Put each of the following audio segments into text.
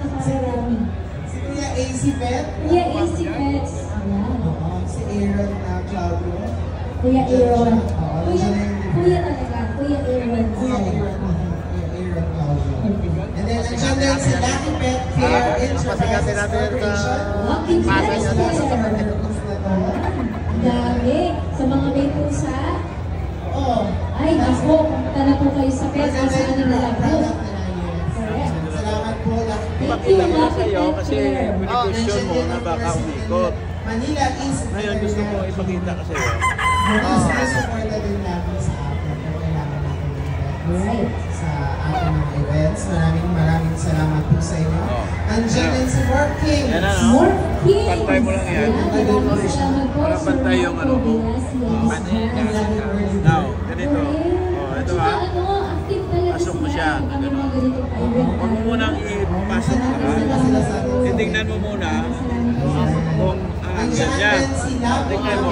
Nakakarami. Si Kuya AC Pet. Kuya AC Pets. Si Aaron Claudio. Kuya Aaron. Kuya talaga. Kuya Aaron. Kuya Aaron Claudio. And then, nandiyan din si Lucky Pet Care Enterprises Corporation. Lucky Pets Care. Dami. Sa mga may pusa. Ay, nako. Punta na po kayo sa pets. Saan nila lang po. Salamat po, Lucky Pet. Pakita ko na sa'yo kasi question mo na baka umikot. Manila is... Ngayon gusto ko ipakita ko sa'yo. Supporta din namin sa atin kung kailangan natin ng events sa ating mga events. Maraming salamat po sa inyo. Andiyan din si Morph King. Yan na, no? Morph King. Pantay mo lang yan. Maraming salamat po. Para pantay yung ano mo. Now, ganito. Ito ha. Pasok mo siya. Huwag mo munang ipasok ka. Titignan mo muna kung ganyan. Tignan mo.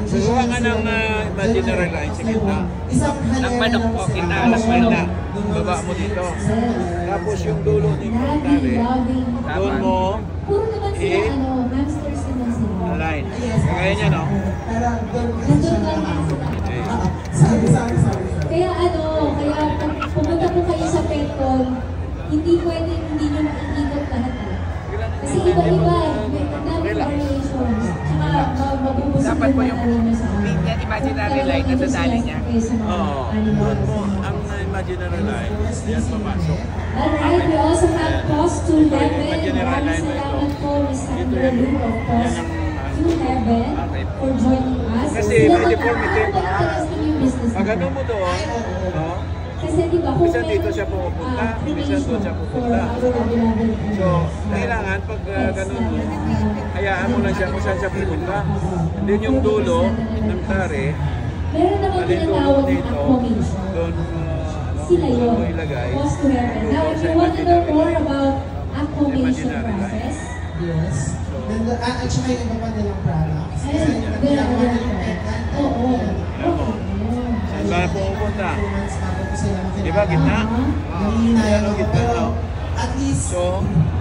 Susuha ka ng imaginary line sa gitna. Nagmanok po kita. Nagmanok. Baba mo dito. Tapos yung dulo ni Kuntari. Doon mo align. Kaya niya, no? Kaya pag pumunta po kayo sa Petcon, hindi pwede hindi nyo makikikot lahat. Kasi iba-iba, may daming variations. Tsaka mabubusok dapat po yung sa imaginary line na dadali niya. Oo. Doon mo ang imaginary line. Yan papasok. Alright, we also have Pause to Heaven. Maraming salamat po, Ms. Sandra Luke of Pause to Heaven for joining us. Kasi pwede po pag ano mo doon, no? Kasi di ba, Minsan dito siya pupunta, minsan doon siya pupunta. So, kailangan pag ganun mo, hayaan mo lang siya kung saan siya pupunta. And then yung dulo ng tari, meron naman tinatawag na acclamation. doon Sila yun. mo ilagay. Pause to Heaven. Now, if you want to know more about acclamation process, yes. At saka yung iba pa nilang products. oo. Saan po pupunta? Di ba, gitna? Hihinayan ako, pero at least,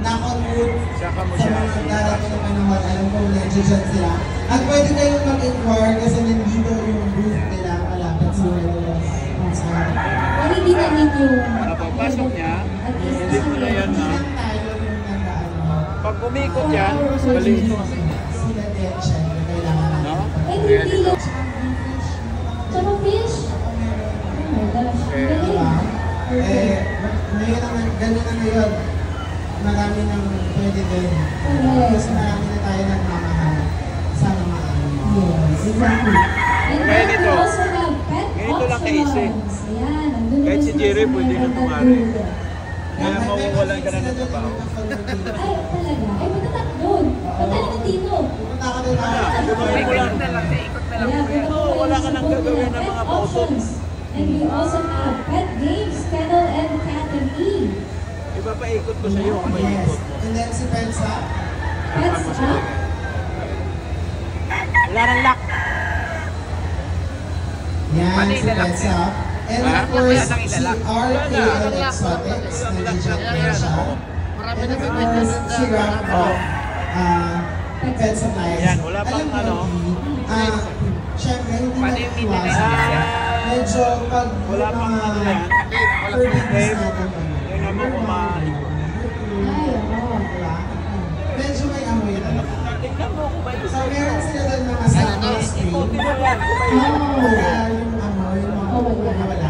knock on wood, Saka mo sa siya. mga darating na panahon, alam ko nandiyan dyan sila. At pwede kayong mag-inquire kasi nandito yung booth nila, malapit sa Pag hindi namin yung... Pagpasok niya, hindi mo na yan na. Pag umikot yan, balik. Sila din siya, kailangan No? Hindi lang. Tsaka fish. Oh my gosh. Ngayon naman, gano'n na ngayon. Marami nang pwede din. Kasi marami na tayo nagmamahal sa mga animals. Yes, exactly. And Kaya then we nito, also have pet ganito lang kaisi. options. Ayan, nandun Kahit na si sila Jerry sa pwede na mga tumari. tattoo. Kaya mawawalan ka na ng trabaho. Ay, talaga. Ay, punta doon. Punta naman dito. Punta ka din Wala, gagawin mo lang. Ikot na lang Ayan, po yan. punta po kayo Wala sa ka nang Google gagawin ng Pet mga photo. options. And we also have pet games, kennel and cat and pee. Iba pa ikot ko sa iyo kung may Yes. ikot mo. And then si Pensa. Pets up. Wala nang lock. Yan, si Pensa. And of course, si RK and Exotics. Nandiyan na siya. And of course, si Rock. Pet supplies. Yan, wala pang ano. Siyempre, hindi Paano yung matiiwasan. Medyo pag Wala pang ano yan. forbiddings natin. Tingnan mo kung maikot. Ay, oo. Medyo may amoy talaga. Tingnan mo kung maikot. So, meron sila doon mga sample spray. Ikotin mo yan kung maikot. Oh. Kaya yung amoy, Oh my God. wala.